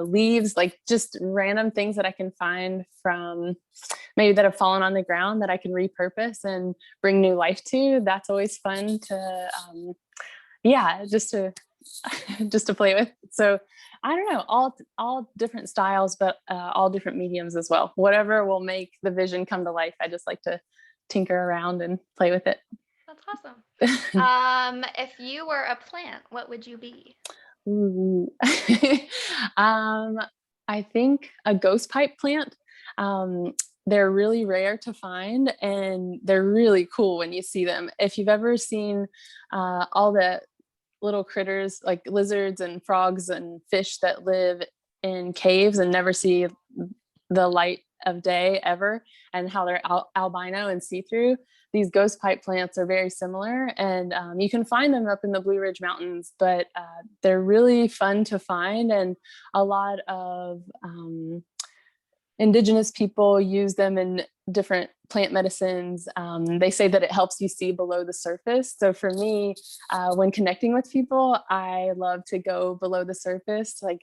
leaves, like just random things that I can find from maybe that have fallen on the ground that I can repurpose and bring new life to. That's always fun to, yeah, just to play with. So I don't know, all different styles, but all different mediums as well. Whatever will make the vision come to life. I just like to tinker around and play with it. That's awesome. If you were a plant, what would you be? Ooh. um, I think a ghost pipe plant. Um, they're really rare to find, and they're really cool when you see them. If you've ever seen all the little critters like lizards and frogs and fish that live in caves and never see the light of day ever, and how they're albino and see-through, these ghost pipe plants are very similar, and you can find them up in the Blue Ridge Mountains, but they're really fun to find, and a lot of indigenous people use them in different plant medicines. They say that it helps you see below the surface. So for me, when connecting with people, I love to go below the surface. Like,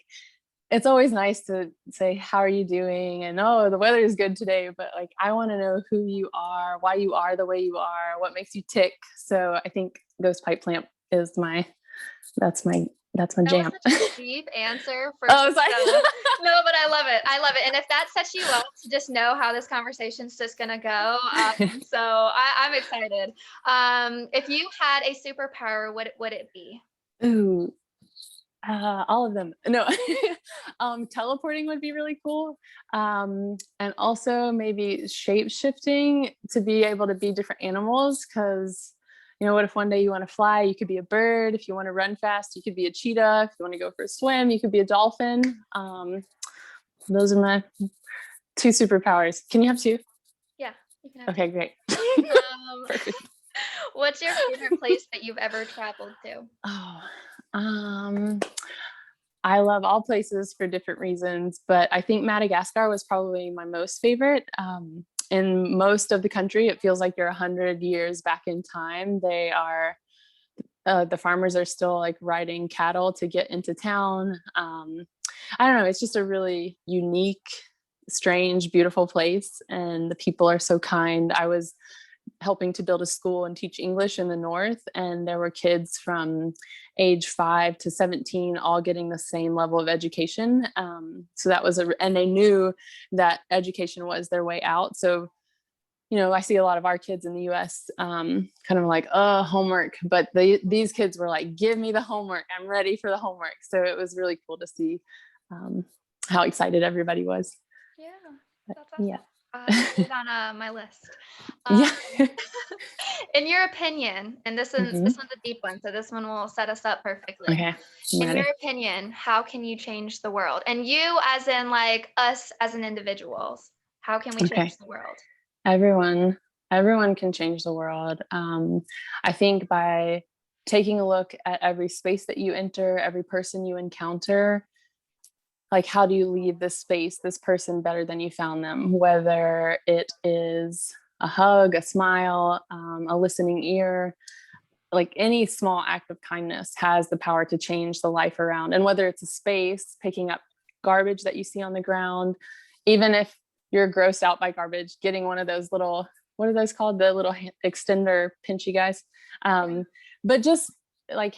it's always nice to say, how are you doing? And, oh, the weather is good today. But like, I want to know who you are, why you are the way you are, what makes you tick. So I think ghost pipe plant is that's my That was jam. such a deep answer for Oh, sorry. no, but I love it. I love it. And if that sets you up to just know how this conversation's just gonna go, so I'm excited. If you had a superpower, what would it be? Ooh, all of them. No, teleporting would be really cool. And also maybe shape shifting to be able to be different animals. Cause what if one day you want to fly, you could be a bird. If you want to run fast, you could be a cheetah. If you want to go for a swim, you could be a dolphin. Those are my two superpowers. Can you have two? Yeah, you can have Okay, two. great. Perfect. What's your favorite place that you've ever traveled to? Oh, I love all places for different reasons, but I think Madagascar was probably my most favorite. In most of the country, it feels like you're 100 years back in time. The farmers are still like riding cattle to get into town. I don't know, it's just a really unique, strange, beautiful place, and the people are so kind. I was helping to build a school and teach English in the north, and there were kids from age 5 to 17 all getting the same level of education. So that was and they knew that education was their way out. So I see a lot of our kids in the US kind of like, homework, but these kids were like, give me the homework, I'm ready for the homework. So it was really cool to see how excited everybody was. Yeah, that's Yeah. awesome. Put it on my list. Yeah. In your opinion, and this one's a deep one, so this one will set us up perfectly. Okay, I'm In ready. your opinion, how can you change the world? And you, as in like us as an individuals, how can we Okay. change the world? Everyone can change the world. I think by taking a look at every space that you enter, every person you encounter, like, how do you leave this space, this person, better than you found them? Whether it is a hug, a smile, a listening ear, like any small act of kindness has the power to change the life around. And whether it's a space, picking up garbage that you see on the ground, even if you're grossed out by garbage, getting one of those little, what are those called? The little extender pinchy guys. But just like,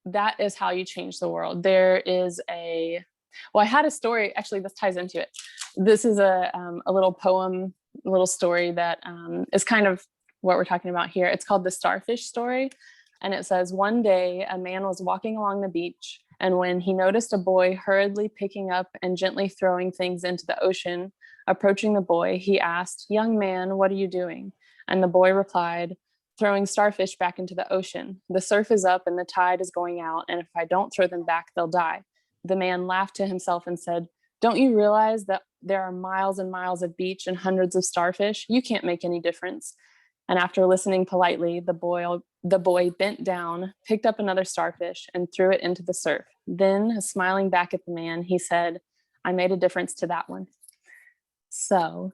that is how you change the world. There is well, I had a story, actually, this ties into it. This is a little poem, a little story that is kind of what we're talking about here. It's called The Starfish Story. And it says, one day a man was walking along the beach, and when he noticed a boy hurriedly picking up and gently throwing things into the ocean, approaching the boy, he asked, "Young man, what are you doing?" And the boy replied, "Throwing starfish back into the ocean. The surf is up and the tide is going out, and if I don't throw them back, they'll die." The man laughed to himself and said, "Don't you realize that there are miles and miles of beach and hundreds of starfish? You can't make any difference." And after listening politely, the boy bent down, picked up another starfish, and threw it into the surf. Then, smiling back at the man, he said, "I made a difference to that one." So,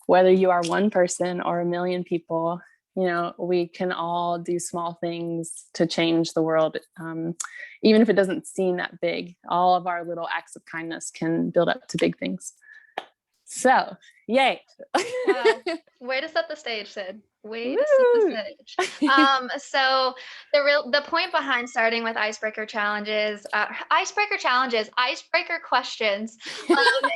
whether you are one person or a million people, we can all do small things to change the world. Even if it doesn't seem that big, all of our little acts of kindness can build up to big things. So, yay. Wow. Way to set the stage, Sid. Way to set the stage. So the point behind starting with icebreaker questions,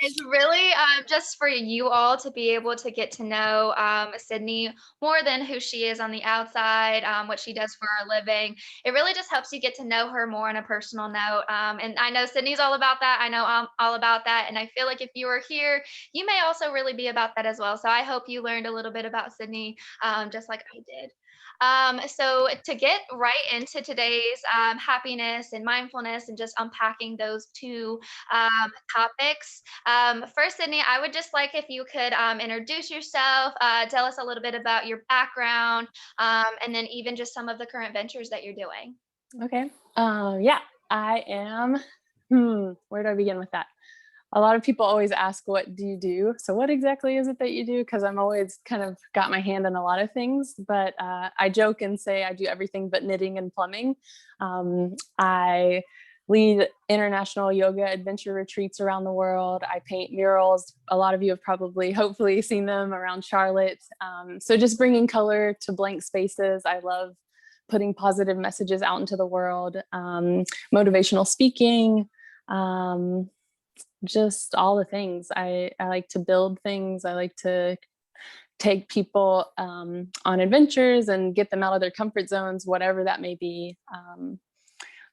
is really just for you all to be able to get to know Sydney more than who she is on the outside, what she does for a living. It really just helps you get to know her more on a personal note. And I know Sydney's all about that. I know I'm all about that. And I feel like if you are here, you may also really be about that as well. So I hope you learned a little bit about Sydney, just like I did. So to get right into today's happiness and mindfulness and just unpacking those two topics, first, Sydney, I would just like if you could introduce yourself, tell us a little bit about your background, and then even just some of the current ventures that you're doing. Okay. Yeah, I am. Where do I begin with that? A lot of people always ask, what do you do? So what exactly is it that you do? Because I'm always kind of got my hand in a lot of things, but I joke and say I do everything but knitting and plumbing. I lead international yoga adventure retreats around the world. I paint murals. A lot of you have probably, hopefully, seen them around Charlotte. So just bringing color to blank spaces. I love putting positive messages out into the world. Motivational speaking. Just all the things. I like to build things. I like to take people on adventures and get them out of their comfort zones, whatever that may be.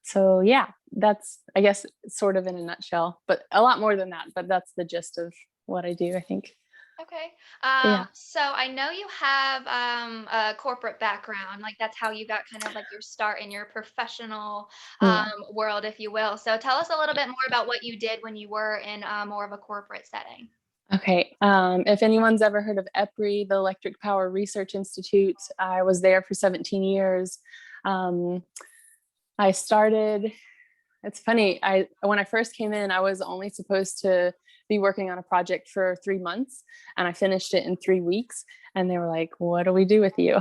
So yeah, that's, I guess, sort of in a nutshell, but a lot more than that, but that's the gist of what I do, I think. Okay. Yeah. So I know you have a corporate background, like that's how you got kind of like your start in your professional Yeah. world, if you will. So tell us a little bit more about what you did when you were in more of a corporate setting. Okay. If anyone's ever heard of EPRI, the Electric Power Research Institute, I was there for 17 years. I started, it's funny, when I first came in, I was only supposed to be working on a project for 3 months, and I finished it in 3 weeks. And they were like, what do we do with you?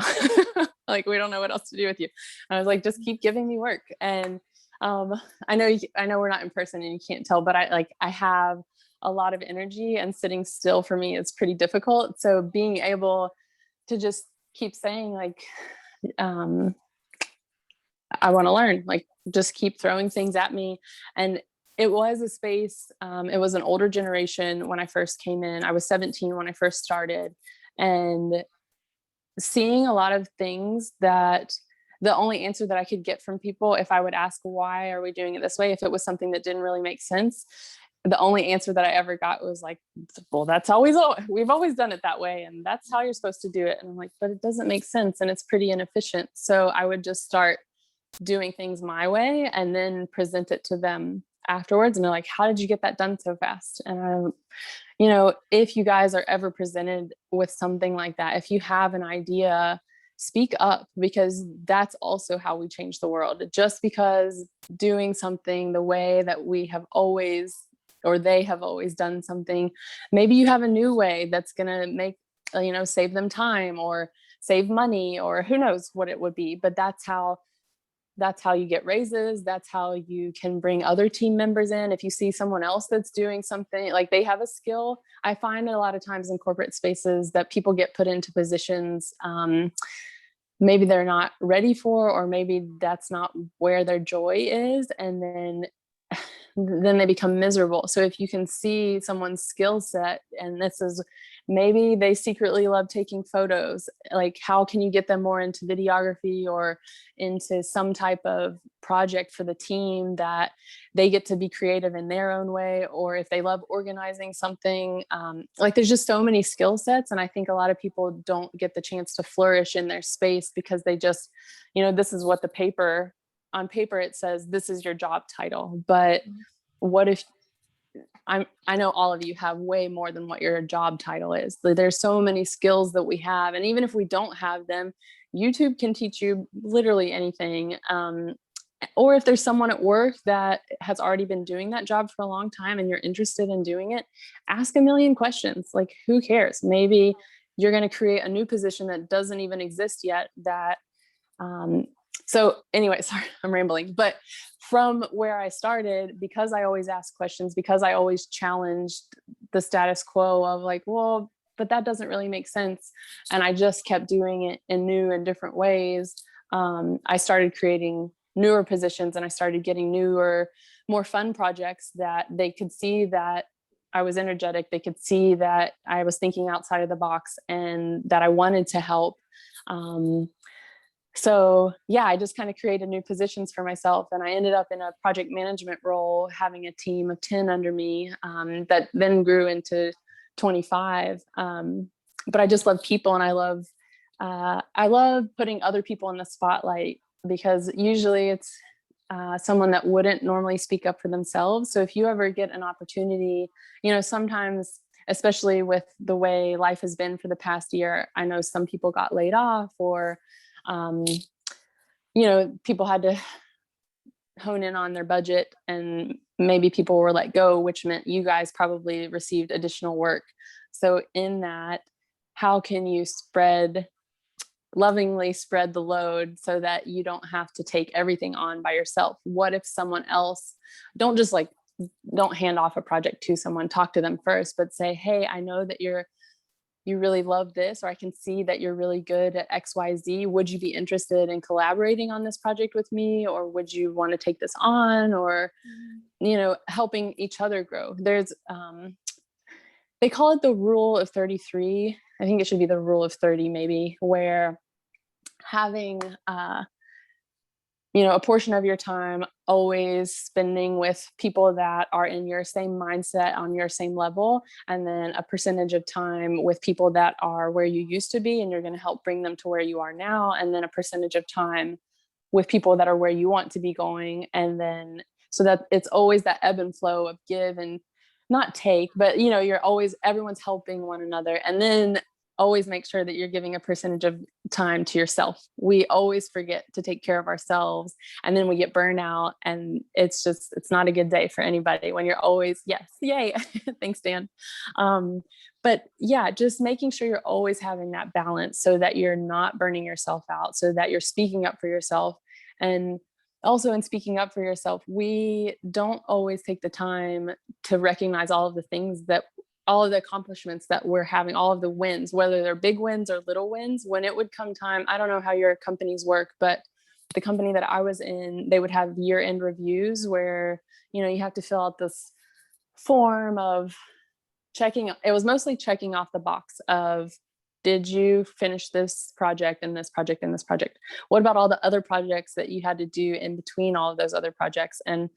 Like, we don't know what else to do with you. I was like, just keep giving me work. And I know we're not in person and you can't tell, but I have a lot of energy, and sitting still for me is pretty difficult. So being able to just keep saying, like, I want to learn, like, just keep throwing things at me. And it was a space, it was an older generation when I first came in. I was 17 when I first started, and seeing a lot of things that the only answer that I could get from people, if I would ask, why are we doing it this way? If it was something that didn't really make sense, the only answer that I ever got was like, well, we've always done it that way. And that's how you're supposed to do it. And I'm like, but it doesn't make sense. And it's pretty inefficient. So I would just start doing things my way and then present it to them afterwards. And they're like, how did you get that done so fast? And if you guys are ever presented with something like that, if you have an idea, speak up, because that's also how we change the world. Just because doing something the way that we have always, or they have always done something, maybe you have a new way that's going to make, save them time or save money, or who knows what it would be. But that's how you get raises. That's how you can bring other team members in. If you see someone else that's doing something, like they have a skill, I find a lot of times in corporate spaces that people get put into positions maybe they're not ready for, or maybe that's not where their joy is. And then they become miserable. So if you can see someone's skill set, and this is, maybe they secretly love taking photos, like how can you get them more into videography or into some type of project for the team that they get to be creative in their own way? Or if they love organizing something, like there's just so many skill sets. And I think a lot of people don't get the chance to flourish in their space because they just, this is what on paper it says, this is your job title. But what if I know all of you have way more than what your job title is. There's so many skills that we have. And even if we don't have them, YouTube can teach you literally anything. Or if there's someone at work that has already been doing that job for a long time and you're interested in doing it, ask a million questions. Like, who cares? Maybe you're going to create a new position that doesn't even exist yet. So anyway, sorry, I'm rambling, but from where I started, because I always asked questions, because I always challenged the status quo of like, well, but that doesn't really make sense. And I just kept doing it in new and different ways. I started creating newer positions, and I started getting newer, more fun projects that they could see that I was energetic. They could see that I was thinking outside of the box and that I wanted to help. So yeah, I just kind of created new positions for myself, and I ended up in a project management role, having a team of 10 under me, that then grew into 25. But I just love people, and I love putting other people in the spotlight, because usually it's someone that wouldn't normally speak up for themselves. So if you ever get an opportunity, sometimes, especially with the way life has been for the past year, I know some people got laid off, or people had to hone in on their budget, and maybe people were let go, which meant you guys probably received additional work. So in that, how can you lovingly spread the load so that you don't have to take everything on by yourself? What if someone else, don't hand off a project to someone, talk to them first, but say, hey, I know that you really love this, or I can see that you're really good at XYZ. Would you be interested in collaborating on this project with me? Or would you want to take this on? Or, helping each other grow. There's, they call it the rule of 33. I think it should be the rule of 30, maybe, where having, a portion of your time always spending with people that are in your same mindset, on your same level, and then a percentage of time with people that are where you used to be and you're going to help bring them to where you are now, and then a percentage of time with people that are where you want to be going. And then so that it's always that ebb and flow of give and not take, but everyone's helping one another. And then always make sure that you're giving a percentage of time to yourself. We always forget to take care of ourselves, and then we get burnout, and it's not a good day for anybody when you're always, yes, yay. Thanks, Dan. But yeah, just making sure you're always having that balance so that you're not burning yourself out, so that you're speaking up for yourself. And also, in speaking up for yourself, we don't always take the time to recognize all of the accomplishments that we're having, all of the wins, whether they're big wins or little wins. When it would come time, I don't know how your companies work, but the company that I was in, they would have year-end reviews where, you have to fill out this form of it was mostly checking off the box of, did you finish this project and this project and this project? What about all the other projects that you had to do in between all of those other projects? And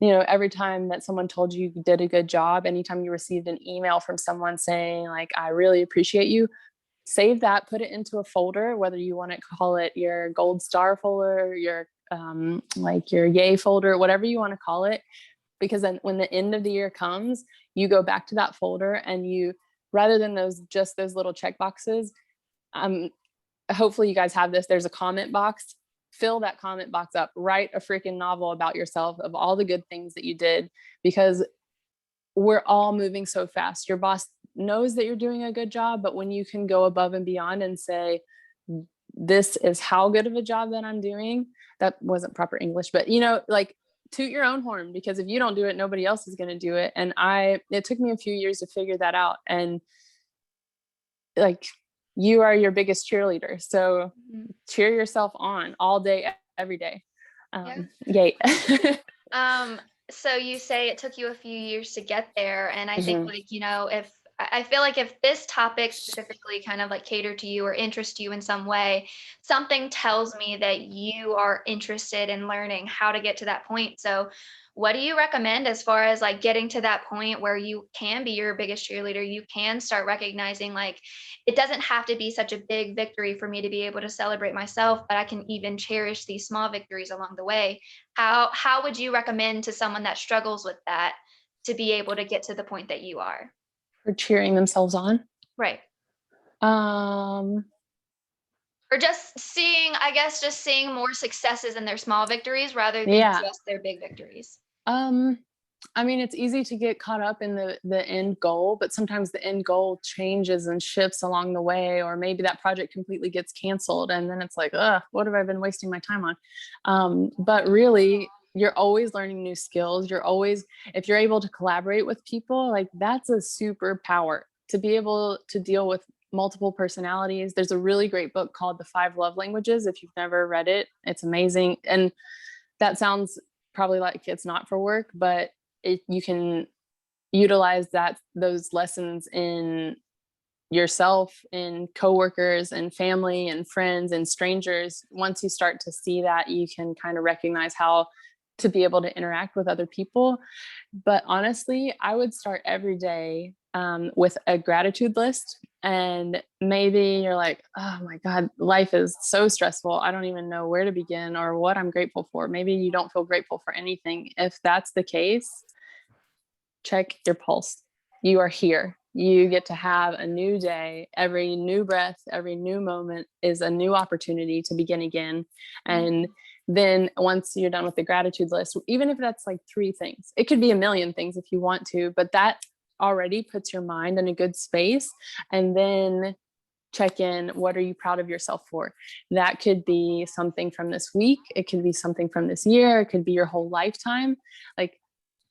every time that someone told you you did a good job, anytime you received an email from someone saying like, I really appreciate you, save that, put it into a folder, whether you want to call it your gold star folder, your your yay folder, whatever you want to call it. Because then when the end of the year comes, you go back to that folder, and you, rather than those little check boxes, hopefully you guys have this, there's a comment box. Fill that comment box up, write a freaking novel about yourself of all the good things that you did, because we're all moving so fast. Your boss knows that you're doing a good job, but when you can go above and beyond and say, this is how good of a job that I'm doing, that wasn't proper English, but toot your own horn, because if you don't do it, nobody else is going to do it. And it took me a few years to figure that out. And you are your biggest cheerleader. So cheer yourself on all day, every day. Yay. So you say it took you a few years to get there. And I think if I feel like if this topic specifically kind of like catered to you or interest you in some way, something tells me that you are interested in learning how to get to that point. So what do you recommend as far as like getting to that point where you can be your biggest cheerleader? You can start recognizing like, it doesn't have to be such a big victory for me to be able to celebrate myself, but I can even cherish these small victories along the way. How would you recommend to someone that struggles with that to be able to get to the point that you are? For cheering themselves on. Right. Um, Or just seeing more successes in their small victories rather than just their big victories. I mean, it's easy to get caught up in the end goal, but sometimes the end goal changes and shifts along the way, or maybe that project completely gets canceled, and then it's like, ugh, what have I been wasting my time on? But really, you're always learning new skills. You're always, if you're able to collaborate with people, like that's a superpower to be able to deal with multiple personalities. There's a really great book called The Five Love Languages. If you've never read it, it's amazing. And that sounds probably like it's not for work, but you can utilize those lessons in yourself, in coworkers and family and friends and strangers. Once you start to see that, you can kind of recognize how to be able to interact with other people. But honestly, I would start every day with a gratitude list. And maybe you're like, oh my God, life is so stressful. I don't even know where to begin or what I'm grateful for. Maybe you don't feel grateful for anything. If that's the case, check your pulse. You are here. You get to have a new day. Every new breath, every new moment is a new opportunity to begin again. And then once you're done with the gratitude list, even if that's like 3 things, it could be a million things if you want to, but that already puts your mind in a good space. And then check in, what are you proud of yourself for? That could be something from this week. It could be something from this year. It could be your whole lifetime. Like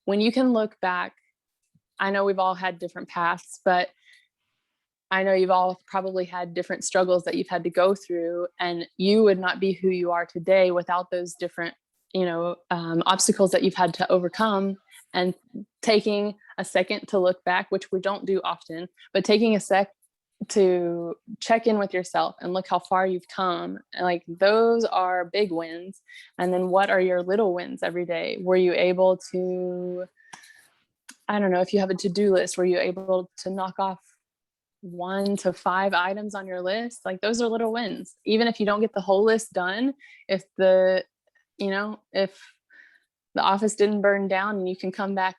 when you can look back, I know we've all had different paths, but I know you've all probably had different struggles that you've had to go through, and you would not be who you are today without those different, obstacles that you've had to overcome. And taking a second to look back, which we don't do often, but taking a sec to check in with yourself and look how far you've come. And like those are big wins. And then what are your little wins every day? Were you able to, I don't know, if you have a to-do list, were you able to knock off 1 to 5 items on your list? Like those are little wins. Even if you don't get the whole list done, if if the office didn't burn down and you can come back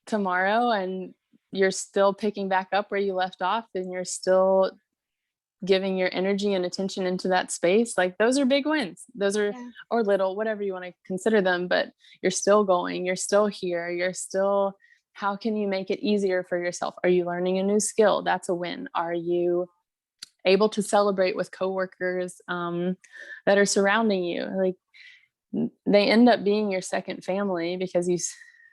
tomorrow and you're still picking back up where you left off and you're still giving your energy and attention into that space, like those are big wins. Those are, or little, whatever you want to consider them, but you're still going, you're still here, you're still, how can you make it easier for yourself? Are you learning a new skill? That's a win. Are you able to celebrate with coworkers that are surrounding you? Like they end up being your second family because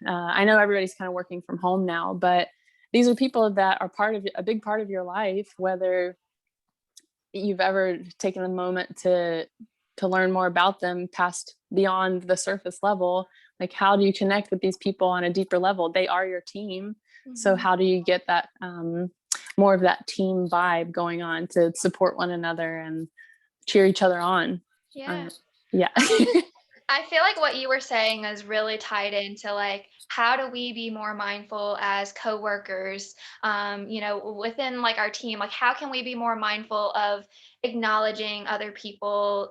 I know everybody's kind of working from home now, but these are people that are a big part of your life, whether you've ever taken a moment to learn more about them past beyond the surface level. Like how do you connect with these people on a deeper level? They are your team. So how do you get that more of that team vibe going on to support one another and cheer each other on? Yeah. Yeah. I feel like what you were saying is really tied into like how do we be more mindful as coworkers, within like our team, like how can we be more mindful of acknowledging other people,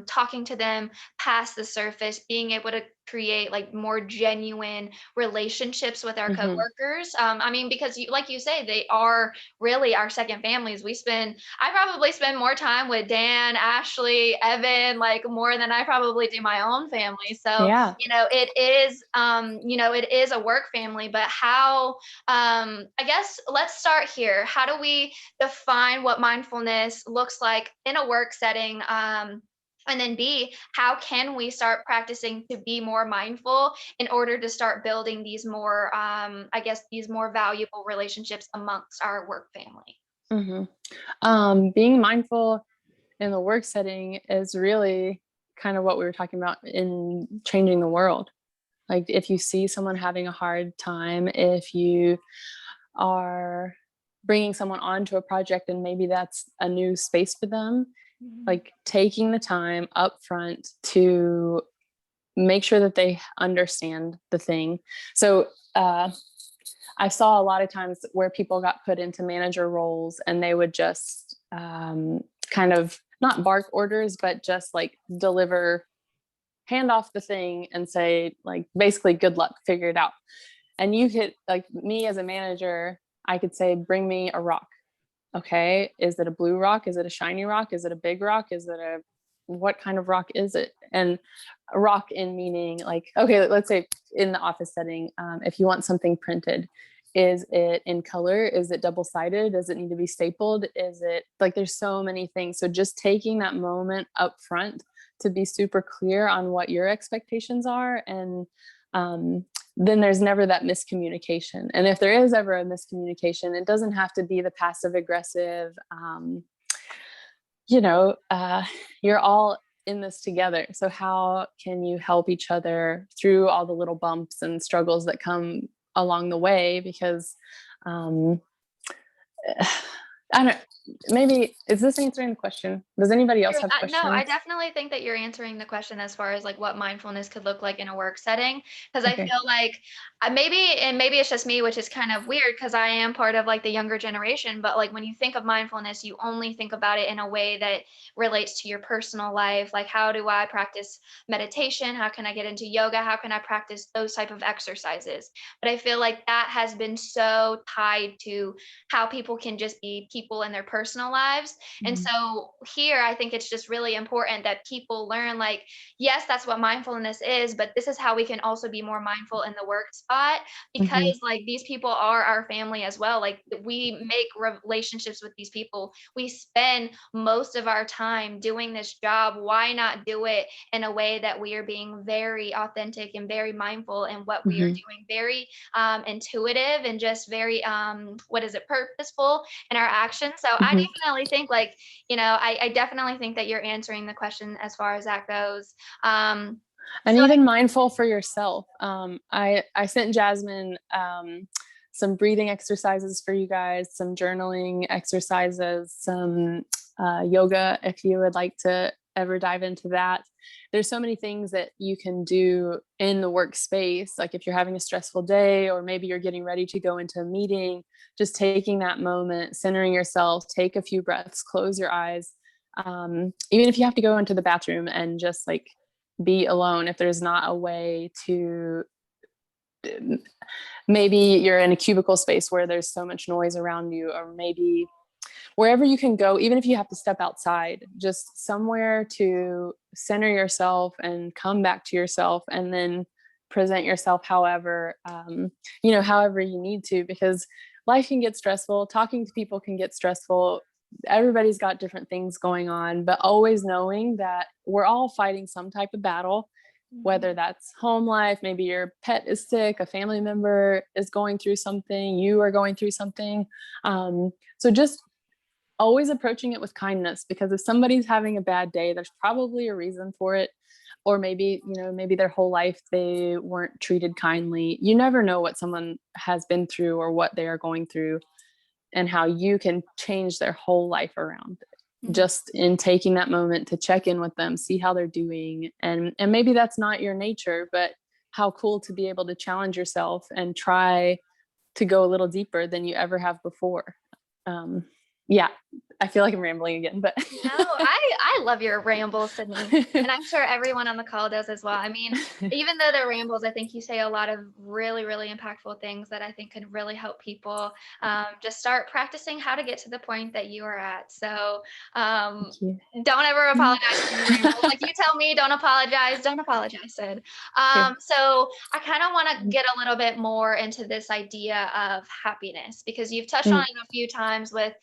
talking to them past the surface, being able to create like more genuine relationships with our coworkers. I mean, because like you say, they are really our second families. I probably spend more time with Dan, Ashley, Evan, like more than I probably do my own family. So, Yeah. it is a work family, but how, I guess let's start here. How do we define what mindfulness looks like in a work setting? And then B, how can we start practicing to be more mindful in order to start building these more, these more valuable relationships amongst our work family? Being mindful in the work setting is really kind of what we were talking about in changing the world. Like if you see someone having a hard time, if you are bringing someone onto a project and maybe that's a new space for them, like taking the time up front to make sure that they understand the thing. So I saw a lot of times where people got put into manager roles and they would just kind of not bark orders, but just like hand off the thing and say like, basically, good luck, figure it out. And you could, like me as a manager, I could say, bring me a rock. Okay. Is it a blue rock? Is it a shiny rock? Is it a big rock? Is it a what kind of rock is it? And a rock in meaning like, okay, let's say in the office setting, if you want something printed, is it in color? Is it double-sided? Does it need to be stapled? Is it like, there's so many things. So just taking that moment up front to be super clear on what your expectations are. And then there's never that miscommunication. And if there is ever a miscommunication, it doesn't have to be the passive aggressive, you're all in this together. So how can you help each other through all the little bumps and struggles that come along the way? Because um, I don't, maybe, is this answering the question? Does anybody else have No, I questions? definitely think that you're answering the question as far as like what mindfulness could look like in a work setting. Because I Okay. feel like maybe it's just me, which is kind of weird because I am part of like the younger generation. But like when you think of mindfulness, you only think about it in a way that relates to your personal life. Like, how do I practice meditation? How can I get into yoga? How can I practice those type of exercises? But I feel like that has been so tied to how people can just be people in their personal lives. And Mhm. so here, I think it's just really important that people learn, like, yes, that's what mindfulness is, but this is how we can also be more mindful in the work spot Mhm. because, like, these people are our family as well. Like, we make relationships with these people. We spend most of our time doing this job. Why not do it in a way that we are being very authentic and very mindful in what we are Mhm. doing, very intuitive and just very, what is it, purposeful in our actions. So I Mhm. definitely think like, I definitely think that you're answering the question as far as that goes. And So even mindful for yourself. I sent Jasmine some breathing exercises for you guys, some journaling exercises, some yoga if you would like to ever dive into that. There's so many things that you can do in the workspace, like if you're having a stressful day or maybe you're getting ready to go into a meeting, just taking that moment, centering yourself, take a few breaths, close your eyes. Even if you have to go into the bathroom and just like be alone, if there's not a way to, maybe you're in a cubicle space where there's so much noise around you, or maybe wherever you can go, even if you have to step outside, just somewhere to center yourself and come back to yourself, and then present yourself however, however you need to, because life can get stressful. Talking to people can get stressful. Everybody's got different things going on, but always knowing that we're all fighting some type of battle, mhm, whether that's home life, maybe your pet is sick, a family member is going through something, you are going through something. So just always approaching it with kindness, because if somebody's having a bad day, there's probably a reason for it. Or maybe, maybe their whole life they weren't treated kindly. You never know what someone has been through or what they are going through, and how you can change their whole life around mhm. just in taking that moment to check in with them, see how they're doing. And maybe that's not your nature, but how cool to be able to challenge yourself and try to go a little deeper than you ever have before. um yeah, I feel like I'm rambling again, but No, I love your rambles, Sydney, and I'm sure everyone on the call does as well. I mean, even though they're rambles, I think you say a lot of really, really impactful things that I think can really help people just start practicing how to get to the point that you are at. So um, thank you. don't ever apologize when you ramble. Like you tell me, don't apologize. Don't apologize, Sid. Okay. So I kind of want to get a little bit more into this idea of happiness because you've touched on Mm, it a few times with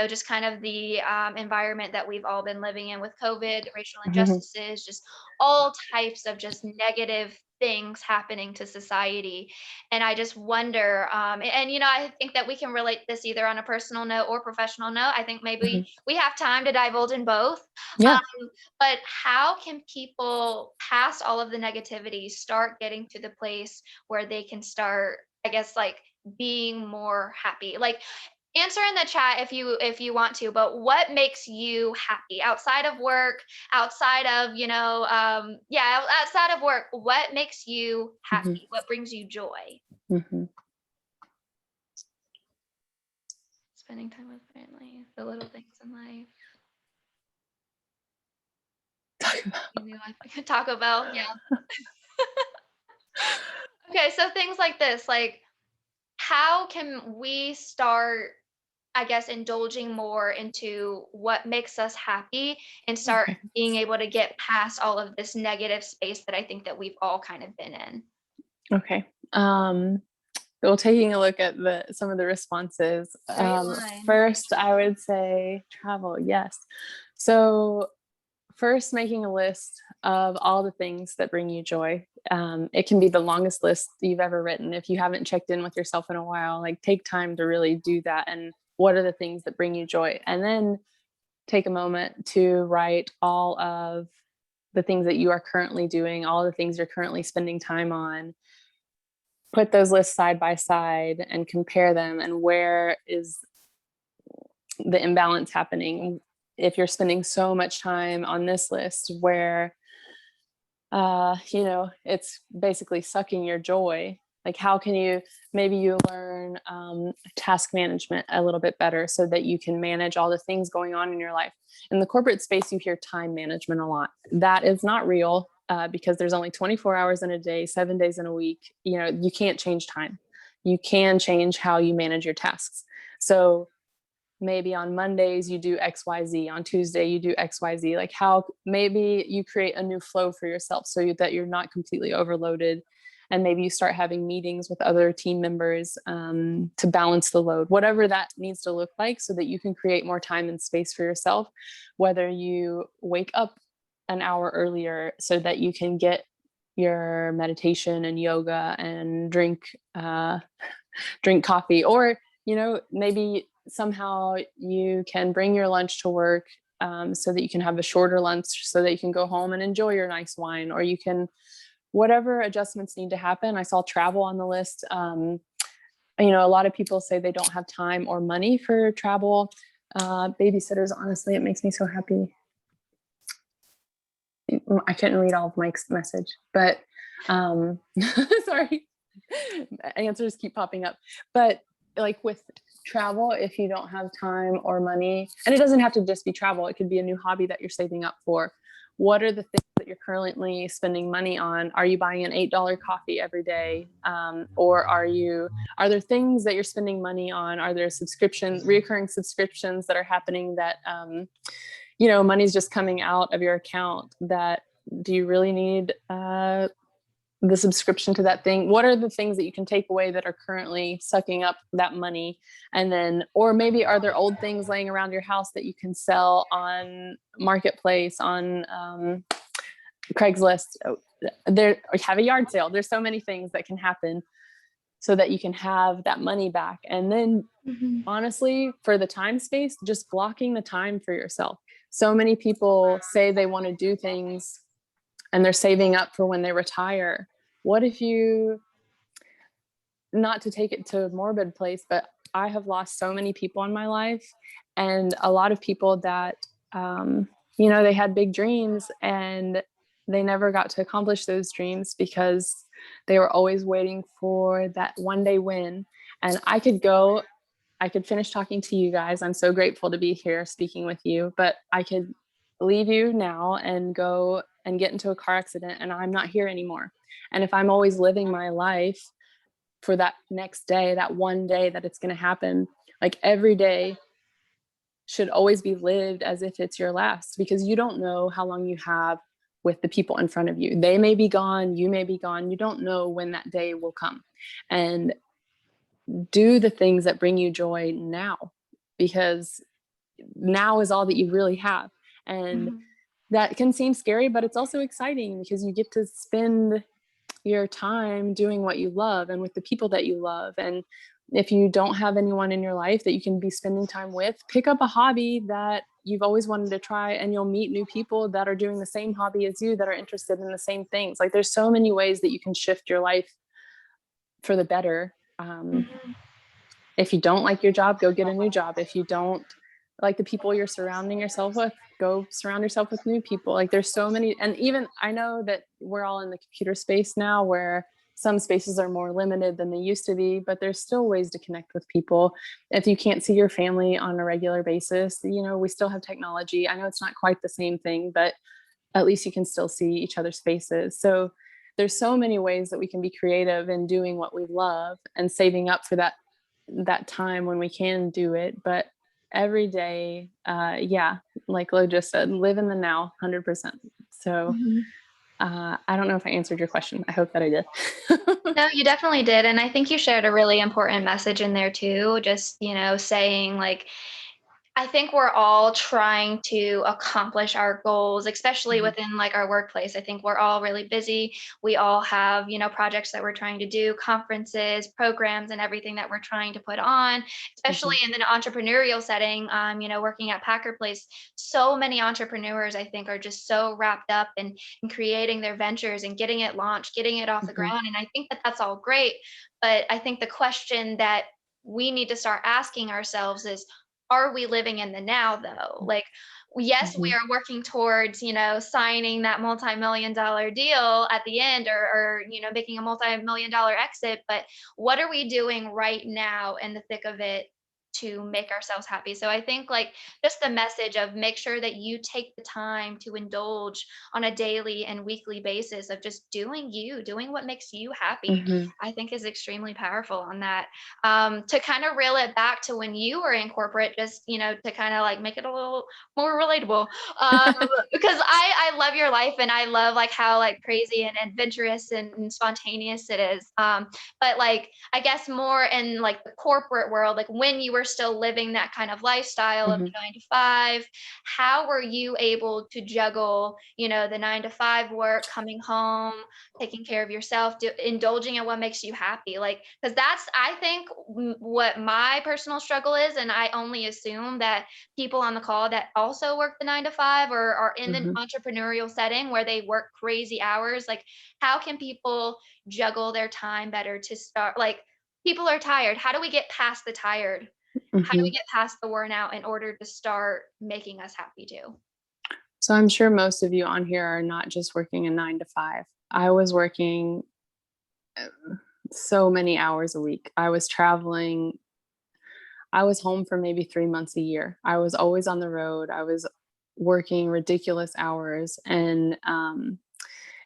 just kind of the environment that we've all been living in with COVID, racial mhm, injustices, just all types of just negative things happening to society. And I just wonder, I think that we can relate this either on a personal note or professional note. I think maybe mhm. we have time to divulge in both. Yeah. But how can people, past all of the negativity, start getting to the place where they can start, I guess, like being more happy? Like, answer in the chat if you want to, but what makes you happy outside of work, outside of, outside of work, what makes you Mhm, happy? What brings you joy? mhm. Spending time with family, the little things in life. Talk about. Maybe like Taco Bell, yeah. Okay, so things like this, like how can we start I guess, indulging more into what makes us happy and start Okay. being able to get past all of this negative space that I think that we've all kind of been in. Okay. Well, taking a look at some of the responses. Storyline. First, I would say travel. Yes. So first, making a list of all the things that bring you joy. It can be the longest list you've ever written. If you haven't checked in with yourself in a while, like take time to really do that. And what are the things that bring you joy? And then take a moment to write all of the things that you are currently doing, all the things you're currently spending time on. Put those lists side by side and compare them, and where is the imbalance happening. If you're spending so much time on this list where it's basically sucking your joy, like how can you, maybe you learn task management a little bit better so that you can manage all the things going on in your life. In the corporate space, you hear time management a lot. That is not real, because there's only 24 hours in a day, 7 days in a week. You can't change time. You can change how you manage your tasks. So maybe on Mondays you do XYZ, on Tuesday you do XYZ. Like how maybe you create a new flow for yourself so that you're not completely overloaded. And maybe you start having meetings with other team members to balance the load, whatever that needs to look like, so that you can create more time and space for yourself. Whether you wake up an hour earlier so that you can get your meditation and yoga and drink coffee, or maybe somehow you can bring your lunch to work, so that you can have a shorter lunch so that you can go home and enjoy your nice wine, or you can, whatever adjustments need to happen. I saw travel on the list. A lot of people say they don't have time or money for travel. Babysitters, honestly, it makes me so happy. I couldn't read all of Mike's message, but sorry, answers keep popping up. But like with travel, if you don't have time or money, and it doesn't have to just be travel, it could be a new hobby that you're saving up for. What are the things that you're currently spending money on? Are you buying an $8 coffee every day? Or are there things that you're spending money on? Are there recurring subscriptions that are happening that, money's just coming out of your account? That, do you really need the subscription to that thing? What are the things that you can take away that are currently sucking up that money? And then, or maybe are there old things laying around your house that you can sell on Marketplace, on Craigslist? Have a yard sale. There's so many things that can happen so that you can have that money back. And then honestly, for the time space, just blocking the time for yourself. So many people say they want to do things and they're saving up for when they retire. What if you, not to take it to a morbid place, but I have lost so many people in my life, and a lot of people that, they had big dreams and they never got to accomplish those dreams because they were always waiting for that one day win. And I could finish talking to you guys. I'm so grateful to be here speaking with you, but I could leave you now and go and get into a car accident and I'm not here anymore. And if I'm always living my life for that next day, that one day that it's going to happen, like every day should always be lived as if it's your last, because you don't know how long you have with the people in front of you. They may be gone, you may be gone. You don't know when that day will come. And do the things that bring you joy now, because now is all that you really have. And that can seem scary, but it's also exciting because you get to spend your time doing what you love and with the people that you love. And if you don't have anyone in your life that you can be spending time with, pick up a hobby that you've always wanted to try, and you'll meet new people that are doing the same hobby as you, that are interested in the same things. Like there's so many ways that you can shift your life for the better. If you don't like your job, go get a new job. If you don't like the people you're surrounding yourself with, go surround yourself with new people. Like there's so many, and even I know that we're all in the computer space now where some spaces are more limited than they used to be, but there's still ways to connect with people. If you can't see your family on a regular basis, we still have technology. I know it's not quite the same thing, but at least you can still see each other's faces. So there's so many ways that we can be creative in doing what we love and saving up for that that time when we can do it, but every day, yeah, like Lo just said, live in the now 100%. So I don't know if I answered your question. I hope that I did. No, you definitely did. And I think you shared a really important message in there too. Just, saying like, I think we're all trying to accomplish our goals, especially within like our workplace. I think we're all really busy. We all have, projects that we're trying to do, conferences, programs, and everything that we're trying to put on, especially in an entrepreneurial setting. Working at Packer Place, so many entrepreneurs, I think, are just so wrapped up in creating their ventures and getting it launched, getting it off the ground. And I think that that's all great. But I think the question that we need to start asking ourselves is, are we living in the now though? Like, yes, we are working towards, signing that multi-million dollar deal at the end, or making a multi-million dollar exit. But what are we doing right now in the thick of it to make ourselves happy? So I think like just the message of make sure that you take the time to indulge on a daily and weekly basis of just doing what makes you happy, I think is extremely powerful on that. To kind of reel it back to when you were in corporate, just, to kind of like make it a little more relatable. Because I love your life, and I love like how like crazy and adventurous and spontaneous it is. But like, I guess more in like the corporate world, like when you were still living that kind of lifestyle of the 9 to 5, how were you able to juggle, the 9 to 5 work, coming home, taking care of yourself, indulging in what makes you happy? Like, because that's, I think, what my personal struggle is. And I only assume that people on the call that also work the 9 to 5 or are in the entrepreneurial setting where they work crazy hours, like, how can people juggle their time better to start? Like, people are tired. How do we get past the tired? How do we get past the worn-out in order to start making us happy too? So I'm sure most of you on here are not just working a 9 to 5. I was working so many hours a week. I was traveling. I was home for maybe 3 months a year. I was always on the road. I was working ridiculous hours. And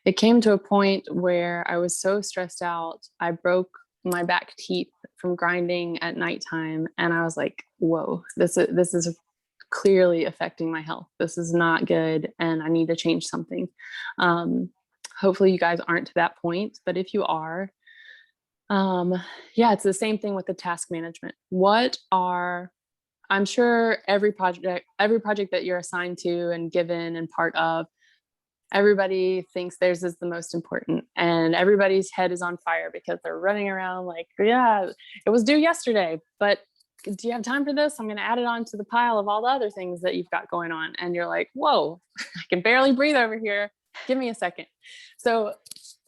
it came to a point where I was so stressed out. I broke my back teeth from grinding at nighttime. And I was like, whoa, this is clearly affecting my health. This is not good. And I need to change something. Hopefully you guys aren't to that point, but if you are, yeah, it's the same thing with the task management. I'm sure every project that you're assigned to and given and part of, everybody thinks theirs is the most important, and everybody's head is on fire because they're running around like, yeah, it was due yesterday, but do you have time for this? I'm going to add it on to the pile of all the other things that you've got going on. And you're like, whoa, I can barely breathe over here. Give me a second. So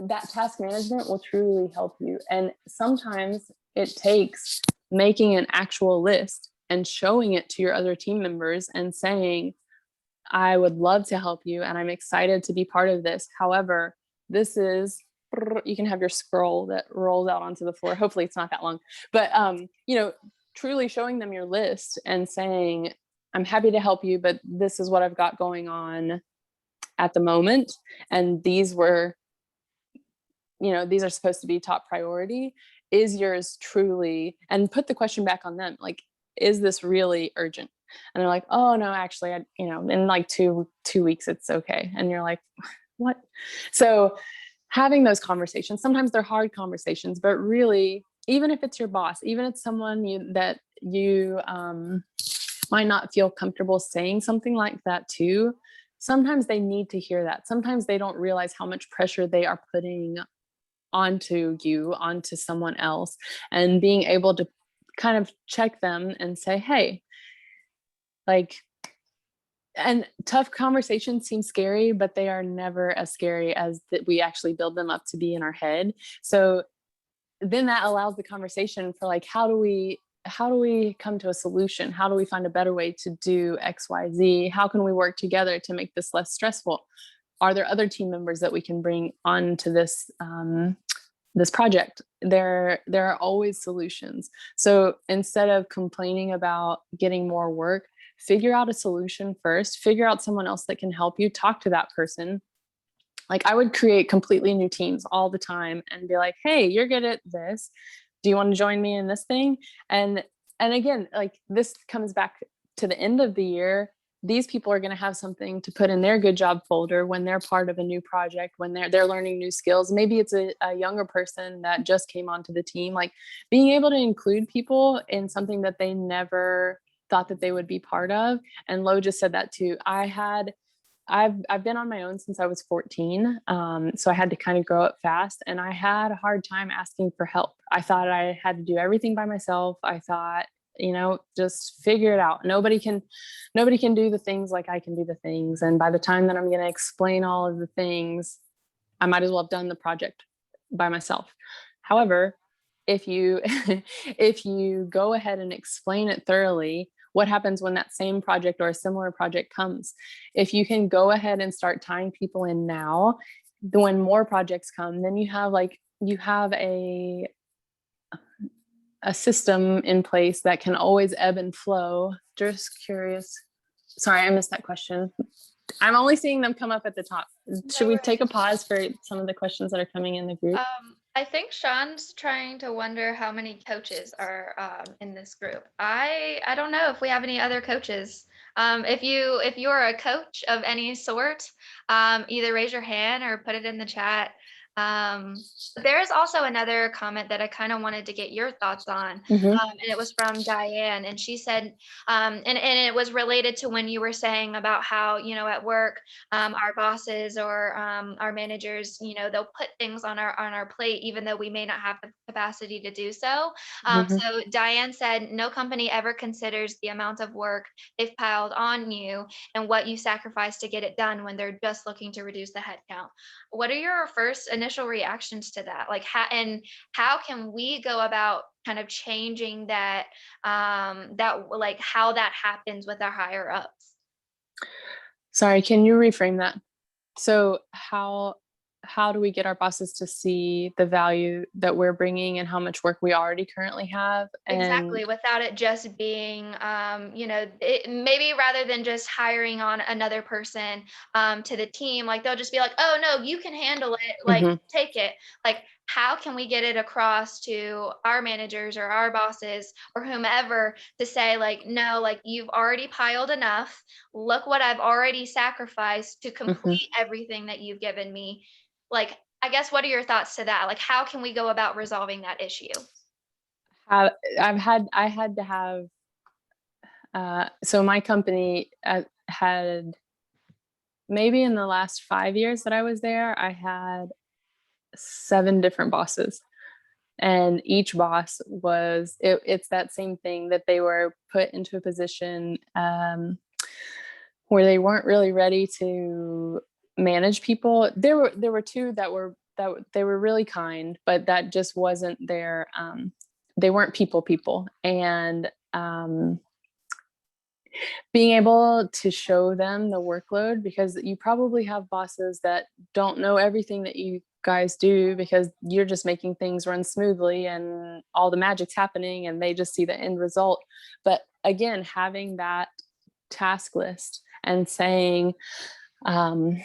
that task management will truly help you. And sometimes it takes making an actual list and showing it to your other team members and saying, I would love to help you and I'm excited to be part of this. However, this is, you can have your scroll that rolls out onto the floor. Hopefully it's not that long, but truly showing them your list and saying, I'm happy to help you, but this is what I've got going on at the moment. And these are supposed to be top priority. Is yours truly, and put the question back on them. Like, is this really urgent? And they're like, oh no, actually, in like two weeks, it's okay. And you're like, what? So having those conversations, sometimes they're hard conversations, but really, even if it's your boss, even if it's someone that you might not feel comfortable saying something like that to, sometimes they need to hear that. Sometimes they don't realize how much pressure they are putting onto someone else, and being able to kind of check them and say, hey, like, and tough conversations seem scary, but they are never as scary as that we actually build them up to be in our head. So then that allows the conversation for like, how do we come to a solution? How do we find a better way to do XYZ? How can we work together to make this less stressful? Are there other team members that we can bring onto this project? There are always solutions. So instead of complaining about getting more work, figure out a solution first, figure out someone else that can help you, talk to that person. Like, I would create completely new teams all the time and be like, hey, you're good at this. do you want to join me in this thing? And again, like this comes back to the end of the year. These people are going to have something to put in their good job folder when they're part of a new project, when they're learning new skills. Maybe it's a younger person that just came onto the team. Like being able to include people in something that they never thought that they would be part of. And Lo just said that too. I've been on my own since I was 14. So I had to kind of grow up fast, and I had a hard time asking for help. I thought I had to do everything by myself. I thought, just figure it out. Nobody can do the things like I can do the things. And by the time that I'm going to explain all of the things, I might as well have done the project by myself. However, if you if you go ahead and explain it thoroughly, what happens when that same project or a similar project comes? If you can go ahead and start tying people in now, when more projects come, then you have a system in place that can always ebb and flow. Just curious. Sorry, I missed that question. I'm only seeing them come up at the top. Should we take a pause for some of the questions that are coming in the group? I think Sean's trying to wonder how many coaches are in this group. I don't know if we have any other coaches. If you're a coach of any sort, either raise your hand or put it in the chat. There's also another comment that I kind of wanted to get your thoughts on. And it was from Diane, and she said, and it was related to when you were saying about how, at work, our bosses or our managers, they'll put things on our plate, even though we may not have the capacity to do so. So Diane said, no company ever considers the amount of work they've piled on you and what you sacrifice to get it done when they're just looking to reduce the headcount. What are your first initial reactions to that? Like, how can we go about kind of changing that, like how that happens with our higher ups? Sorry, can you reframe that? So how do we get our bosses to see the value that we're bringing and how much work we already currently have? Exactly, without it just being, maybe rather than just hiring on another person to the team, like they'll just be like, oh no, you can handle it, like take it. Like, how can we get it across to our managers or our bosses or whomever to say, like, no, like you've already piled enough. Look what I've already sacrificed to complete everything that you've given me. Like, I guess, what are your thoughts to that? Like, how can we go about resolving that issue? I had to have, so my company had, maybe in the last 5 years that I was there, I had 7 different bosses. And each boss was, it's that same thing, that they were put into a position where they weren't really ready to manage people. There were 2 that they were really kind, but that just wasn't their, they weren't people. And being able to show them the workload, because you probably have bosses that don't know everything that you guys do because you're just making things run smoothly and all the magic's happening and they just see the end result. But again, having that task list and saying, I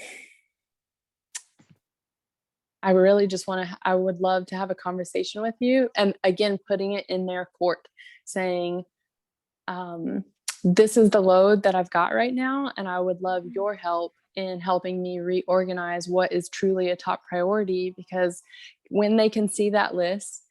really just I would love to have a conversation with you. And again, putting it in their court, saying, this is the load that I've got right now, and I would love your help in helping me reorganize what is truly a top priority. Because when they can see that list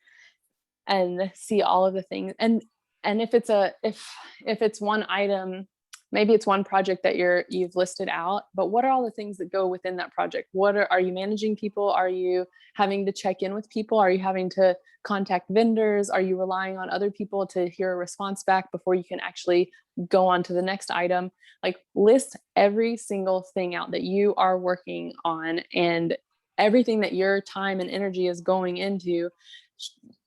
and see all of the things, and if it's one item, maybe it's one project that you've listed out, but what are all the things that go within that project? Are you managing people? Are you having to check in with people? Are you having to contact vendors? Are you relying on other people to hear a response back before you can actually go on to the next item? Like, list every single thing out that you are working on, and everything that your time and energy is going into.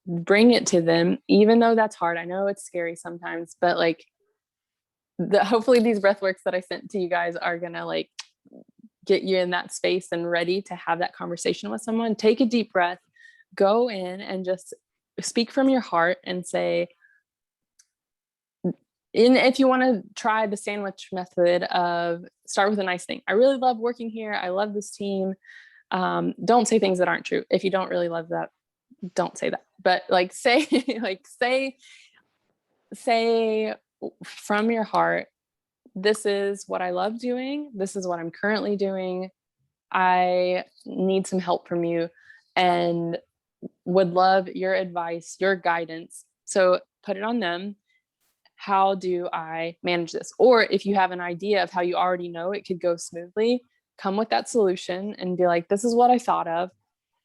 Bring it to them, even though that's hard. I know it's scary sometimes, but like, hopefully these breath works that I sent to you guys are gonna like get you in that space and ready to have that conversation with someone. Take a deep breath, go in and just speak from your heart and say, if you want to try the sandwich method of start with a nice thing. I really love working here. I love this team. Don't say things that aren't true if you don't really love that don't say that, but like say, like say from your heart, this is what I love doing. This is what I'm currently doing. I need some help from you and would love your advice, your guidance. So put it on them. How do I manage this? Or if you have an idea of how you already know it could go smoothly, come with that solution and be like, this is what I thought of,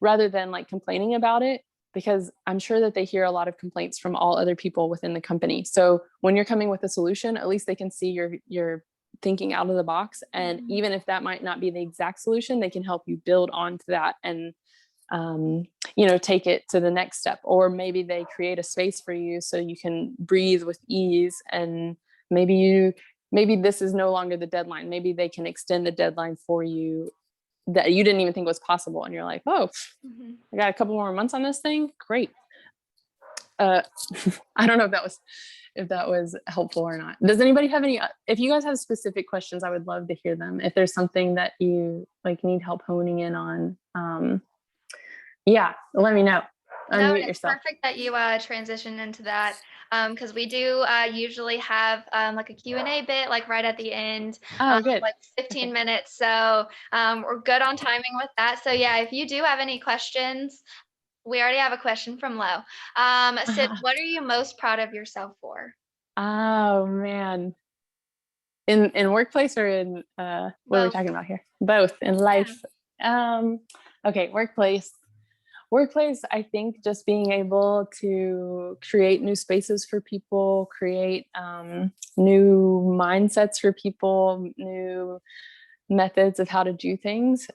rather than like complaining about it, because I'm sure that they hear a lot of complaints from all other people within the company. So when you're coming with a solution, at least they can see you're thinking out of the box. And even if that might not be the exact solution, they can help you build onto that and take it to the next step. Or maybe they create a space for you so you can breathe with ease, and maybe this is no longer the deadline. Maybe they can extend the deadline for you that you didn't even think was possible, and you're like, oh, I got a couple more months on this thing, great. I don't know if that was helpful or not. Does anybody have any, if you guys have specific questions, I would love to hear them. If there's something that you like need help honing in on, yeah, let me know. No, Unmute it's yourself. perfect that you transition into that, because we do usually have like a Q&A bit like right at the end, Oh, good. like 15 minutes. So we're good on timing with that. So yeah, if you do have any questions, we already have a question from Lo. Sid, what are you most proud of yourself for? Oh man. In workplace or in what are we Both. talking about here? Both in life. Yeah. Okay, workplace. Workplace, I think just being able to create new spaces for people, create new mindsets for people, new methods of how to do things,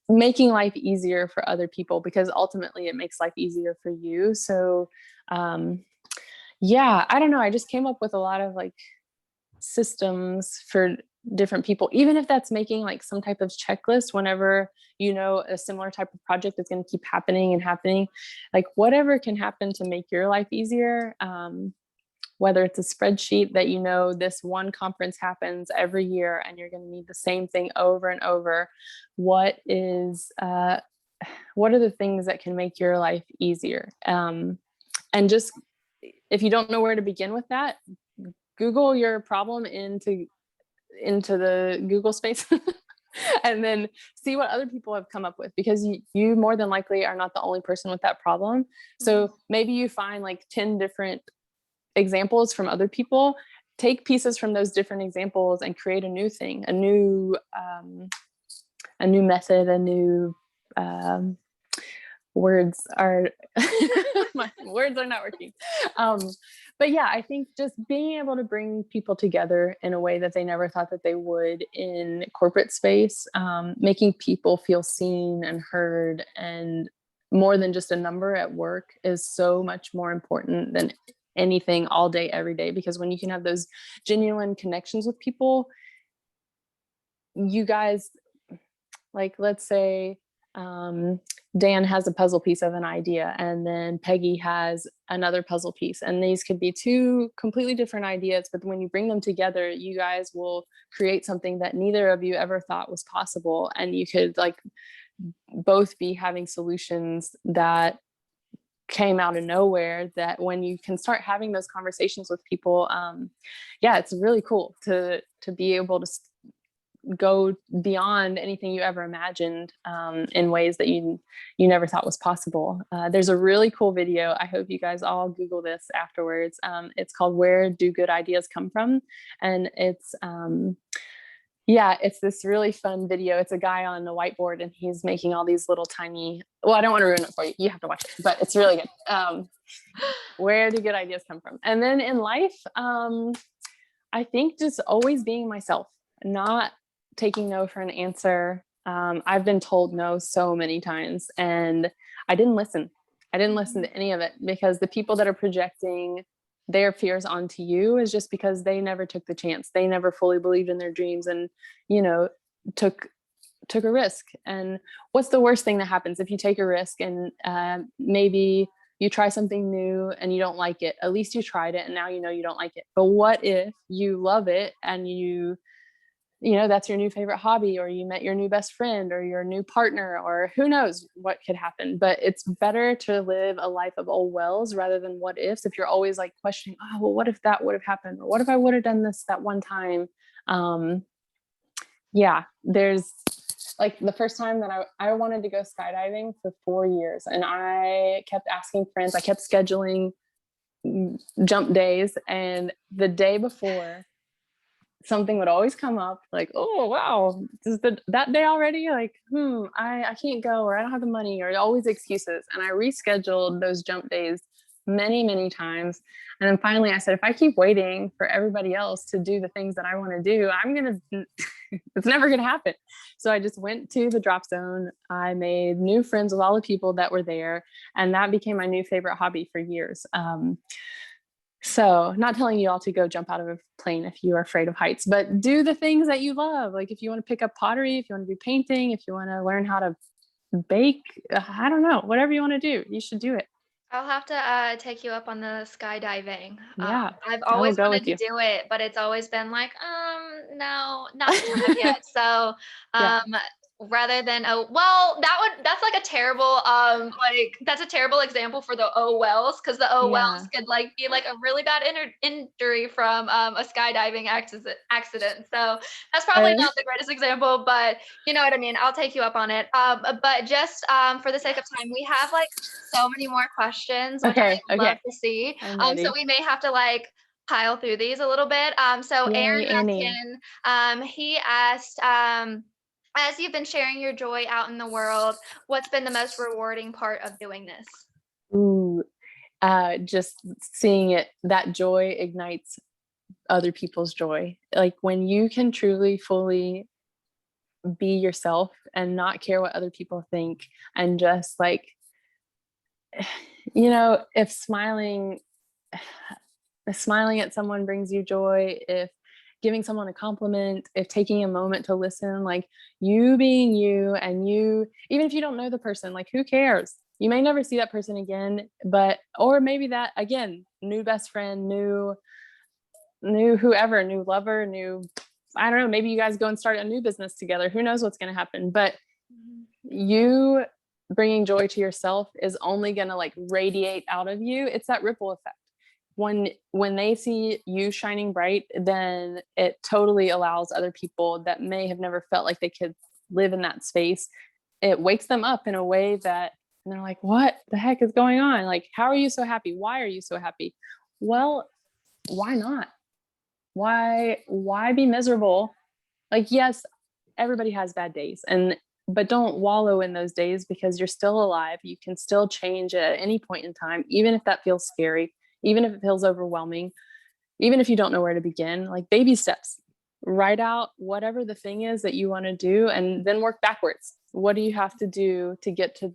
making life easier for other people, because ultimately it makes life easier for you. So yeah, I don't know. I just came up with a lot of like systems for different people, even if that's making like some type of checklist whenever a similar type of project is going to keep happening and happening, like whatever can happen to make your life easier. Whether it's a spreadsheet that this one conference happens every year and you're going to need the same thing over and over, what are the things that can make your life easier? And just, if you don't know where to begin with that, Google your problem into the Google space and then see what other people have come up with, because you more than likely are not the only person with that problem. So maybe you find like 10 different examples from other people, take pieces from those different examples and create a new thing, a new method, a new words are my words are not working. But yeah, I think just being able to bring people together in a way that they never thought that they would in corporate space, making people feel seen and heard and more than just a number at work, is so much more important than anything all day, every day. Because when you can have those genuine connections with people, you guys, like, let's say Dan has a puzzle piece of an idea, and then Peggy has another puzzle piece, and these could be two completely different ideas, but when you bring them together, you guys will create something that neither of you ever thought was possible. And you could like both be having solutions that came out of nowhere, that when you can start having those conversations with people, yeah, it's really cool to be able to go beyond anything you ever imagined, in ways that you never thought was possible. There's a really cool video. I hope you guys all Google this afterwards. It's called "Where Do Good Ideas Come From?" And it's it's this really fun video. It's a guy on a whiteboard and he's making all these little tiny, well, I don't want to ruin it for you. You have to watch it, but it's really good. Where do good ideas come from? And then in life, I think just always being myself, not taking no for an answer. I've been told no so many times and I didn't listen. I didn't listen to any of it, because the people that are projecting their fears onto you is just because they never took the chance. They never fully believed in their dreams and, took a risk. And what's the worst thing that happens if you take a risk and maybe you try something new and you don't like it? At least you tried it and now you don't like it. But what if you love it and you that's your new favorite hobby, or you met your new best friend or your new partner, or who knows what could happen. But it's better to live a life of old wells rather than what ifs. If you're always like questioning, oh, well, what if that would have happened? Or what if I would have done this that one time? Yeah, there's like the first time that I wanted to go skydiving for 4 years, and I kept asking friends, I kept scheduling jump days. And the day before, something would always come up like, oh, wow, that day already? Like, I can't go, or I don't have the money, or always excuses. And I rescheduled those jump days many, many times. And then finally I said, if I keep waiting for everybody else to do the things that I want to do, it's never going to happen. So I just went to the drop zone. I made new friends with all the people that were there. And that became my new favorite hobby for years. So not telling you all to go jump out of a plane if you are afraid of heights, but do the things that you love. Like if you want to pick up pottery, if you want to be painting, if you want to learn how to bake, I don't know, whatever you want to do, you should do it. I'll have to take you up on the skydiving. Yeah, I've I will always go wanted with to you. do it, but it's always been like, no, not time yet. So, Yeah. um, rather than well, that's like a terrible that's a terrible example for the oh wells, because the oh wells Yeah. could like be like a really bad injury from a skydiving accident. So that's probably Uh, not the greatest example, but you know what I mean. I'll take you up on it. But just for the sake of time, we have like so many more questions, which okay. I love Okay. to see. I'm So ready. we may have to like pile through these a little bit. So Yay, Aaron Annie. Meskin, he asked, as you've been sharing your joy out in the world, what's been the most rewarding part of doing this? Ooh, just seeing it, that joy ignites other people's joy. Like when you can truly, fully be yourself and not care what other people think, and just like, if smiling at someone brings you joy, if giving someone a compliment, if taking a moment to listen, like you being you, and you, even if you don't know the person, like who cares? You may never see that person again, but, or maybe that again, new best friend, new whoever, new lover, new, I don't know, maybe you guys go and start a new business together. Who knows what's going to happen? But you bringing joy to yourself is only going to like radiate out of you. It's that ripple effect. When they see you shining bright, then it totally allows other people that may have never felt like they could live in that space. It wakes them up in a way that, and they're like, what the heck is going on? Like, how are you so happy? Why are you so happy? Well, why not? Why be miserable? Like, yes, everybody has bad days, but don't wallow in those days, because you're still alive. You can still change at any point in time, even if that feels scary, even if it feels overwhelming, even if you don't know where to begin. Like baby steps, write out whatever the thing is that you want to do, and then work backwards. What do you have to do to get to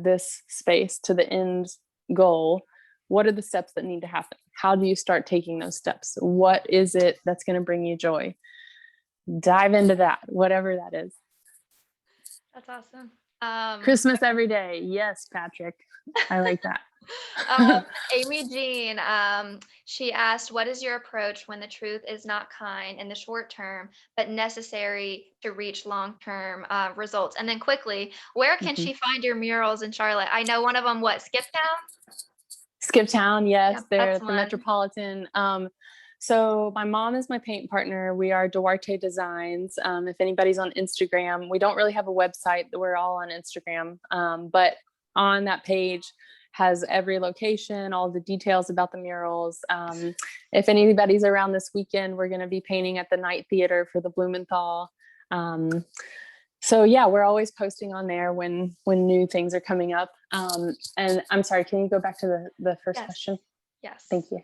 this space, to the end goal? What are the steps that need to happen? How do you start taking those steps? What is it that's going to bring you joy? Dive into that, whatever that is. That's awesome. Christmas every day. Yes, Patrick. I like that. Amy Jean, she asked, what is your approach when the truth is not kind in the short term, but necessary to reach long-term results? And then quickly, where can she find your murals in Charlotte? I know one of them, what, Skip Town? Skip Town, yes, Yep, they're that's at the one. Metropolitan. So my mom is my paint partner. We are Duarte Designs. If anybody's on Instagram, we don't really have a website. We're all on Instagram, but on that page has every location, all the details about the murals. If anybody's around this weekend, we're going to be painting at the Night Theater for the Blumenthal. So yeah, we're always posting on there when new things are coming up. And I'm sorry, can you go back to the first Yes. question? Yes. Thank you.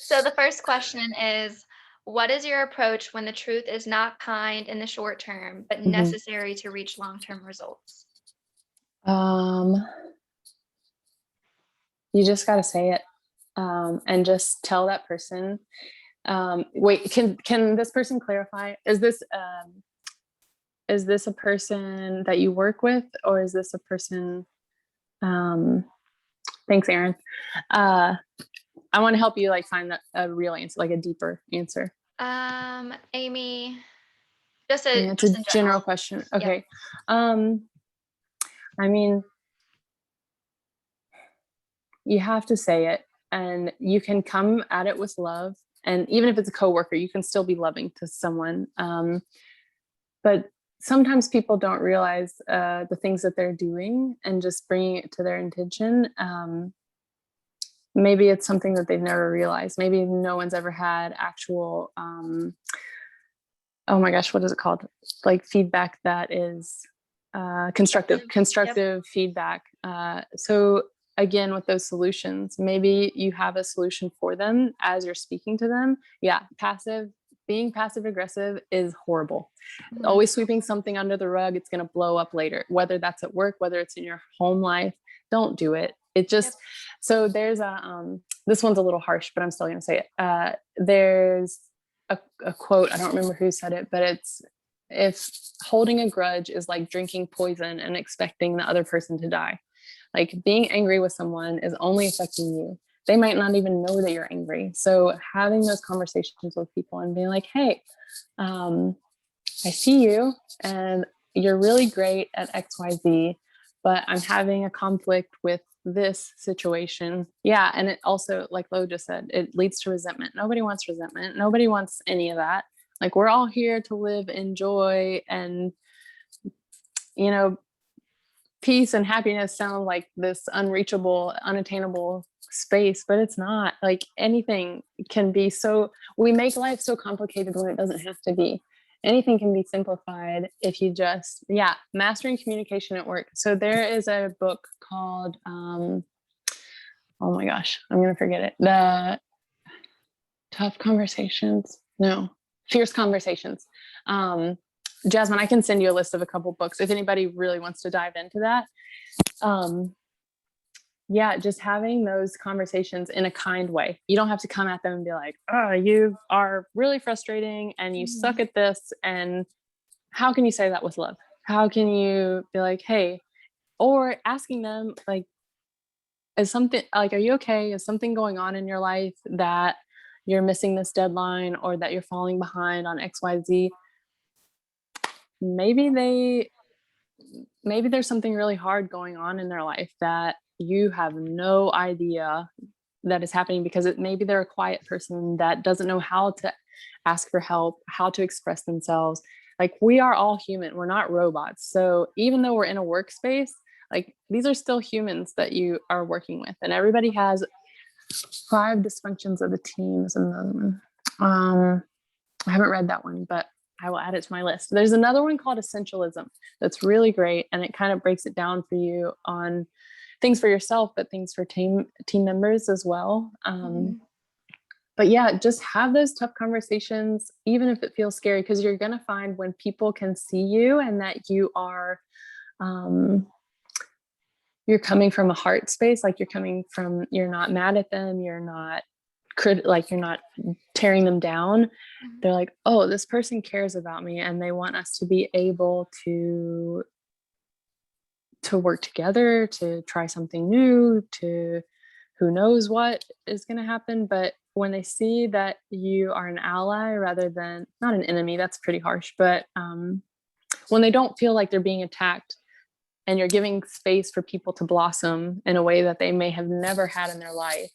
So the first question is, what is your approach when the truth is not kind in the short term, but necessary to reach long-term results? You just got to say it, and just tell that person. Wait, can this person clarify? Is this a person that you work with, or is this a person? Thanks, Aaron. I want to help you like find a real answer, like a deeper answer. Amy, I mean, it's just a in general. general question. Yeah. Okay. I mean, you have to say it, and you can come at it with love. And even if it's a coworker, you can still be loving to someone. But sometimes people don't realize the things that they're doing and just bringing it to their intention. Maybe it's something that they've never realized. Maybe no one's ever had actual, oh my gosh, what is it called? Like feedback that is constructive feedback. So again, with those solutions, maybe you have a solution for them as you're speaking to them. Yeah, being passive aggressive is horrible. Always sweeping something under the rug, it's going to blow up later, whether that's at work, whether it's in your home life. Don't do it. It just, so there's this one's a little harsh, but I'm still going to say it. There's a quote, I don't remember who said it, but it's, if holding a grudge is like drinking poison and expecting the other person to die. Like being angry with someone is only affecting you. They might not even know that you're angry. So having those conversations with people and being like, hey, I see you and you're really great at XYZ, but I'm having a conflict with this situation. Yeah. And it also, like Lo just said, it leads to resentment. Nobody wants resentment. Nobody wants any of that. Like we're all here to live in joy and, you know, peace and happiness sound like this unreachable, unattainable space, but it's not. Like anything can be so, we make life so complicated when it doesn't have to be. Anything can be simplified if you just, yeah, mastering communication at work. So there is a book called, oh my gosh, I'm going to forget it. The Tough Conversations. No, Fierce Conversations. Jasmine, I can send you a list of a couple books if anybody really wants to dive into that. Yeah, just having those conversations in a kind way. You don't have to come at them and be like, oh, you are really frustrating and you suck at this. And how can you say that with love? How can you be like, hey, or asking them like, is something like, are you okay? Is something going on in your life that you're missing this deadline or that you're falling behind on XYZ? Maybe there's something really hard going on in their life that you have no idea that is happening because maybe they're a quiet person that doesn't know how to ask for help, how to express themselves. Like we are all human. We're not robots. So even though we're in a workspace, like these are still humans that you are working with, and everybody has 5 dysfunctions of the team is another one. I haven't read that one, but I will add it to my list. There's another one called Essentialism that's really great, and it kind of breaks it down for you on things for yourself, but things for team members as well. But yeah, just have those tough conversations, even if it feels scary, because you're going to find when people can see you and that you are, you're coming from a heart space, like you're not mad at them, you're not you're not tearing them down. They're like, oh, this person cares about me and they want us to be able to work together, to try something new, to who knows what is going to happen. But when they see that you are an ally rather than not an enemy, that's pretty harsh, but when they don't feel like they're being attacked and you're giving space for people to blossom in a way that they may have never had in their life,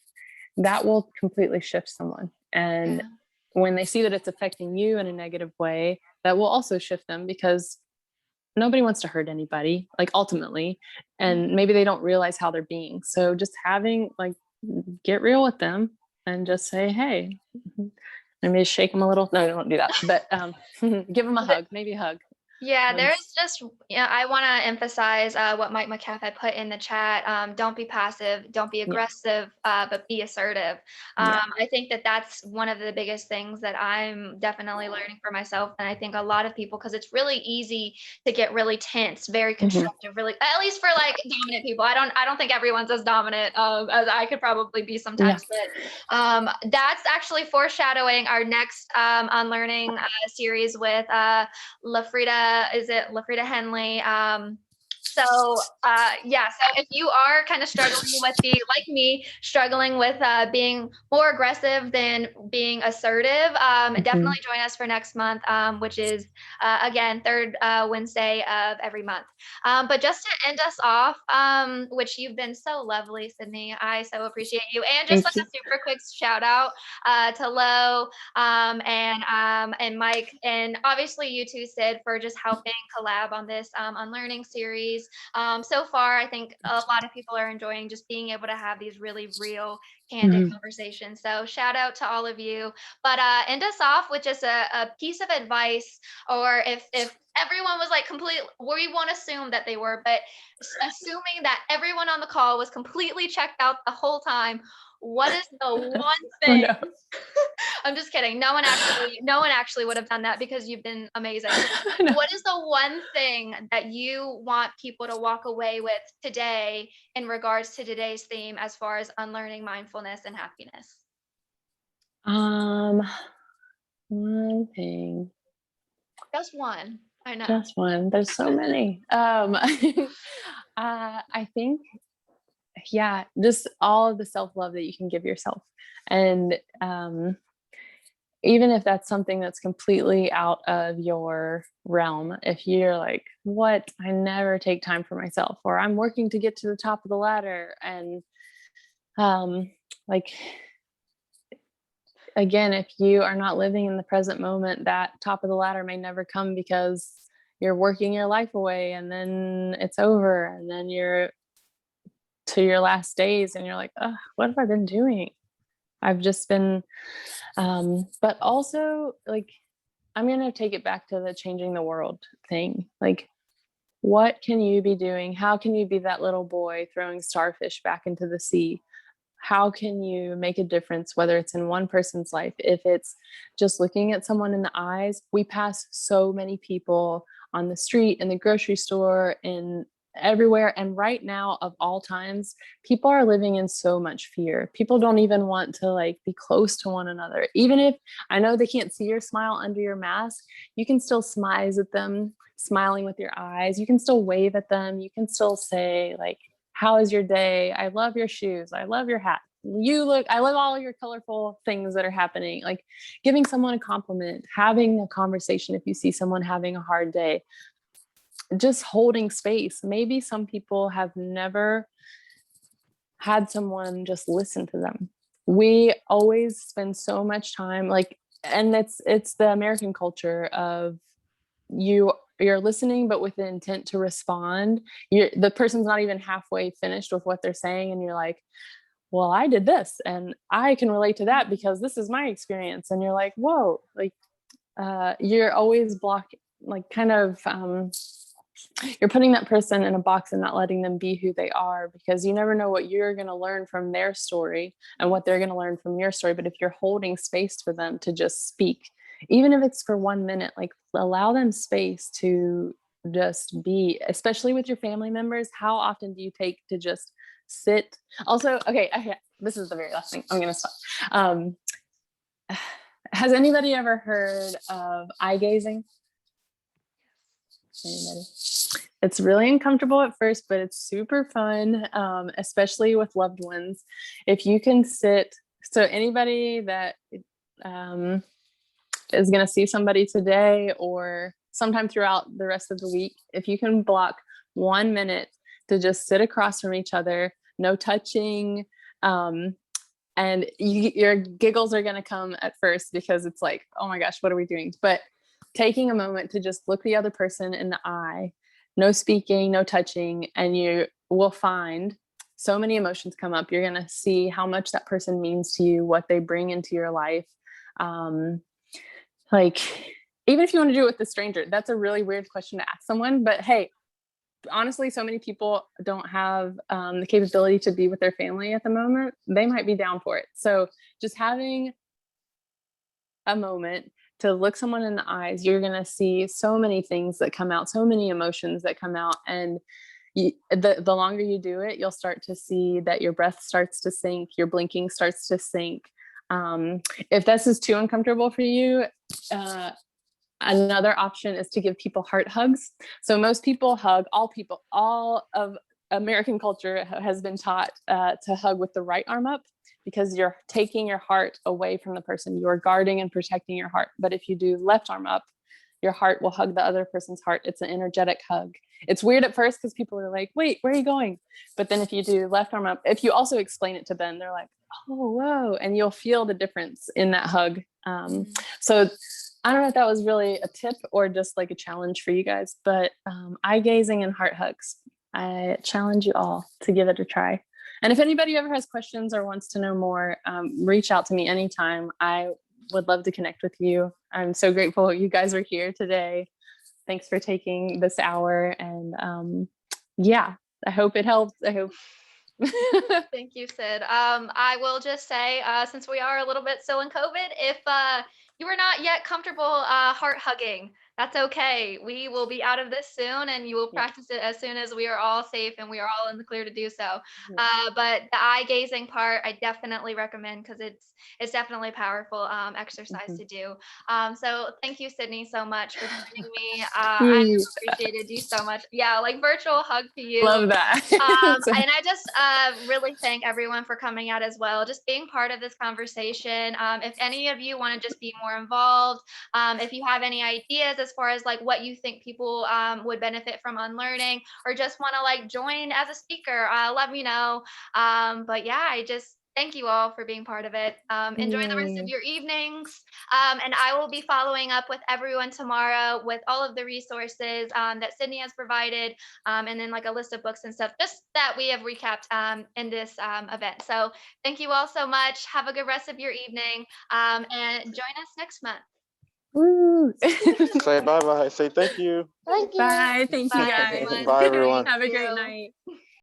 that will completely shift someone. And when they see that it's affecting you in a negative way, that will also shift them, because nobody wants to hurt anybody, like ultimately, and maybe they don't realize how they're being. So just having like, get real with them and just say, hey, maybe shake them a little. No, don't do that, but give them a hug, maybe a hug. Yeah, there's just, I want to emphasize what Mike McCaff had put in the chat. Don't be passive, don't be aggressive, but be assertive. I think that that's one of the biggest things that I'm definitely learning for myself. And I think a lot of people, because it's really easy to get really tense, very constructive, really, at least for like dominant people. I don't think everyone's as dominant as I could probably be sometimes, but that's actually foreshadowing our next Unlearning series with LaFrida, is it LaFrida Henley? So so if you are kind of struggling with like me, struggling with being more aggressive than being assertive, Mhm. definitely join us for next month, which is again, third Wednesday of every month. But just to end us off, which you've been so lovely, Sydney, I so appreciate you. And just Thank like a you. super quick shout out to Lo, and Mike, and obviously you too, Sid, for just helping collab on this Unlearning series. So far, I think a lot of people are enjoying just being able to have these really real, candid Mhm. conversations. So shout out to all of you. But end us off with just a piece of advice, or if everyone was like complete, we won't assume that they were, but assuming that everyone on the call was completely checked out the whole time, what is the one Oh thing? no. I'm just kidding. No one actually would have done that because you've been amazing. I know. What is the one thing that you want people to walk away with today in regards to today's theme as far as unlearning mindfulness and happiness? Um, one thing, Just one. I know. just one. There's so many. I think, yeah, just all of the self-love that you can give yourself. And even if that's something that's completely out of your realm, if you're like, what, I never take time for myself, or I'm working to get to the top of the ladder. And um, like, again, if you are not living in the present moment, that top of the ladder may never come because you're working your life away and then it's over. And then you're to your last days and you're like, oh, what have I been doing? I've just been, but also like, I'm going to take it back to the changing the world thing. Like, what can you be doing? How can you be that little boy throwing starfish back into the sea? How can you make a difference, whether it's in one person's life? If it's just looking at someone in the eyes, we pass so many people on the street, in the grocery store, in everywhere. And right now, of all times, people are living in so much fear. People don't even want to like be close to one another. Even if I know they can't see your smile under your mask, you can still smile at them, smiling with your eyes. You can still wave at them. You can still say like, how is your day? I love your shoes. I love your hat. I love all your colorful things that are happening. Like giving someone a compliment, having a conversation if you see someone having a hard day, just holding space. Maybe some people have never had someone just listen to them. We always spend so much time like, and it's the American culture of you're listening but with the intent to respond. The person's not even halfway finished with what they're saying and you're like, well, I did this and I can relate to that because this is my experience. And you're like, whoa, like you're always blocking, like kind of you're putting that person in a box and not letting them be who they are, because you never know what you're going to learn from their story and what they're going to learn from your story. But if you're holding space for them to just speak, even if it's for 1 minute, like allow them space to just be, especially with your family members. How often do you take to just sit? Also, okay, this is the very last thing. I'm going to stop. Um, has anybody ever heard of eye gazing? Anybody? It's really uncomfortable at first, but it's super fun, especially with loved ones. If you can sit, so anybody that is going to see somebody today or sometime throughout the rest of the week, if you can block 1 minute to just sit across from each other, no touching, and your giggles are going to come at first because it's like, oh my gosh, what are we doing? But taking a moment to just look the other person in the eye, no speaking, no touching, and you will find so many emotions come up. You're going to see how much that person means to you, what they bring into your life. Like, even if you want to do it with a stranger, that's a really weird question to ask someone. But hey, honestly, so many people don't have the capability to be with their family at the moment. They might be down for it. So just having a moment to look someone in the eyes, you're going to see so many things that come out, so many emotions that come out. And the longer you do it, you'll start to see that your breath starts to sink, your blinking starts to sink. If this is too uncomfortable for you, Another option is to give people heart hugs. So most people hug, all of American culture has been taught to hug with the right arm up, because you're taking your heart away from the person. You're guarding and protecting your heart. But if you do left arm up, your heart will hug the other person's heart. It's an energetic hug. It's weird at first because people are like, wait, where are you going? But then if you do left arm up, if you also explain it to them, they're like, oh, whoa. And you'll feel the difference in that hug. So I don't know if that was really a tip or just like a challenge for you guys, but eye gazing and heart hugs. I challenge you all to give it a try. And if anybody ever has questions or wants to know more, reach out to me anytime. I would love to connect with you. I'm so grateful you guys are here today. Thanks for taking this hour. And yeah, I hope it helped. I hope. Thank you, Sid. I will just say, since we are a little bit still in COVID, if you are not yet comfortable heart hugging, that's okay. We will be out of this soon, and you will practice it as soon as we are all safe and we are all in the clear to do so. But the eye gazing part, I definitely recommend, because it's definitely a powerful exercise to do. So thank you, Sydney, so much for joining me. I appreciated you so much. Yeah, like virtual hug to you. Love that. And I just really thank everyone for coming out as well, just being part of this conversation. If any of you want to just be more involved, if you have any ideas as far as like what you think people would benefit from unlearning, or just want to like join as a speaker, let me know. But yeah, I just thank you all for being part of it. Enjoy the rest of your evenings. And I will be following up with everyone tomorrow with all of the resources that Sydney has provided, and then like a list of books and stuff, just that we have recapped in this event. So thank you all so much. Have a good rest of your evening, and join us next month. Say bye-bye. Say thank you. Bye. Thank you, guys. Everyone. Bye, everyone. Have a great night.